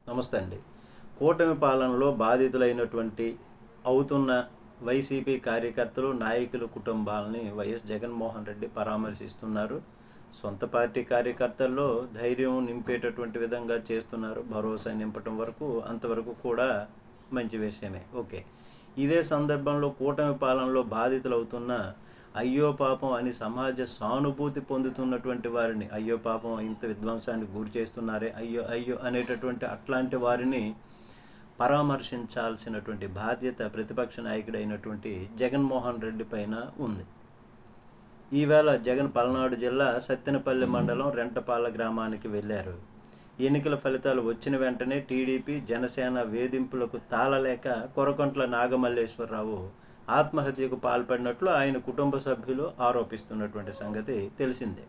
నమస్తే అండి. కూటమి పాలనలో బాధితులైనటువంటి అవుతున్న వైసీపీ కార్యకర్తలు, నాయకుల కుటుంబాలని వైఎస్ జగన్మోహన్ రెడ్డి పరామర్శిస్తున్నారు. సొంత పార్టీ కార్యకర్తల్లో ధైర్యం నింపేటటువంటి విధంగా చేస్తున్నారు. భరోసా నింపటం వరకు అంతవరకు కూడా మంచి విషయమే. ఓకే. ఇదే సందర్భంలో కూటమి పాలనలో బాధితులవుతున్న అయ్యో పాపం అని సమాజ సానుభూతి పొందుతున్నటువంటి వారిని, అయ్యో పాపం ఇంత విధ్వంసానికి గురి చేస్తున్నారే, అయ్యో అయ్యో అనేటటువంటి అట్లాంటి వారిని పరామర్శించాల్సినటువంటి బాధ్యత ప్రతిపక్ష నాయకుడైనటువంటి జగన్మోహన్ రెడ్డి పైన ఉంది. ఈవేళ జగన్ పల్నాడు జిల్లా సత్తెనపల్లి మండలం రెంటపాల గ్రామానికి వెళ్ళారు. ఎన్నికల ఫలితాలు వచ్చిన వెంటనే టీడీపీ, జనసేన వేధింపులకు తాళలేక కొరకంట్ల నాగమల్లేశ్వరరావు ఆత్మహత్యకు పాల్పడినట్లు ఆయన కుటుంబ సభ్యులు ఆరోపిస్తున్నటువంటి సంగతి తెలిసిందే.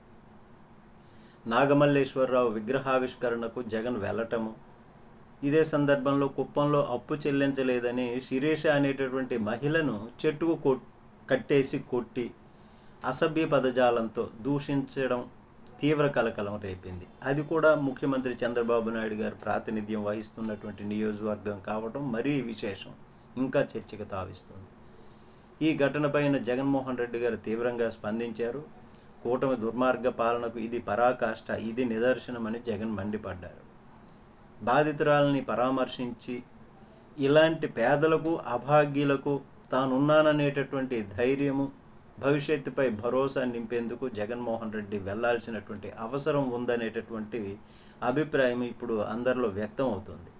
నాగమల్లేశ్వరరావు విగ్రహావిష్కరణకు జగన్ వెళ్ళటము, ఇదే సందర్భంలో కుప్పంలో అప్పు చెల్లించలేదని శిరీష అనేటటువంటి మహిళను చెట్టుకు కట్టేసి కొట్టి అసభ్య పదజాలంతో దూషించడం తీవ్ర కలకలం రేపింది. అది కూడా ముఖ్యమంత్రి చంద్రబాబు నాయుడు గారు ప్రాతినిధ్యం వహిస్తున్నటువంటి నియోజకవర్గం కావడం మరీ విశేషం, ఇంకా చర్చకు తావిస్తుంది. ఈ ఘటనపైన జగన్మోహన్ రెడ్డి గారు తీవ్రంగా స్పందించారు. కూటమి దుర్మార్గ పాలనకు ఇది పరాకాష్ట, ఇది నిదర్శనమని జగన్ మండిపడ్డారు. బాధితురాలని పరామర్శించి ఇలాంటి పేదలకు, అభాగ్యులకు తానున్నాననేటటువంటి ధైర్యము, భవిష్యత్తుపై భరోసా నింపేందుకు జగన్మోహన్ రెడ్డి వెళ్లాల్సినటువంటి అవసరం ఉందనేటటువంటి అభిప్రాయం ఇప్పుడు అందరిలో వ్యక్తం అవుతుంది.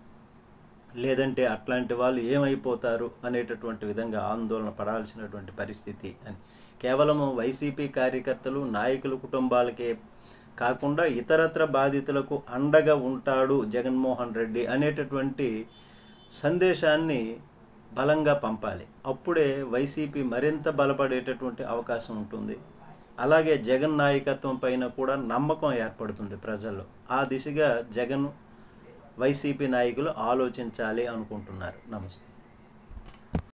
లేదంటే అట్లాంటి వాళ్ళు ఏమైపోతారు అనేటటువంటి విధంగా ఆందోళన పడాల్సినటువంటి పరిస్థితి అని కేవలము వైసీపీ కార్యకర్తలు, నాయకుల కుటుంబాలకే కాకుండా ఇతరత్ర బాధితులకు అండగా ఉంటాడు జగన్మోహన్ రెడ్డి అనేటటువంటి సందేశాన్ని బలంగా పంపాలి. అప్పుడే వైసీపీ మరింత బలపడేటటువంటి అవకాశం ఉంటుంది. అలాగే జగన్ నాయకత్వం పైన కూడా నమ్మకం ఏర్పడుతుంది ప్రజల్లో. ఆ దిశగా జగన్, వైసీపీ నాయకులు ఆలోచించాలి అనుకుంటున్నారు. నమస్తే.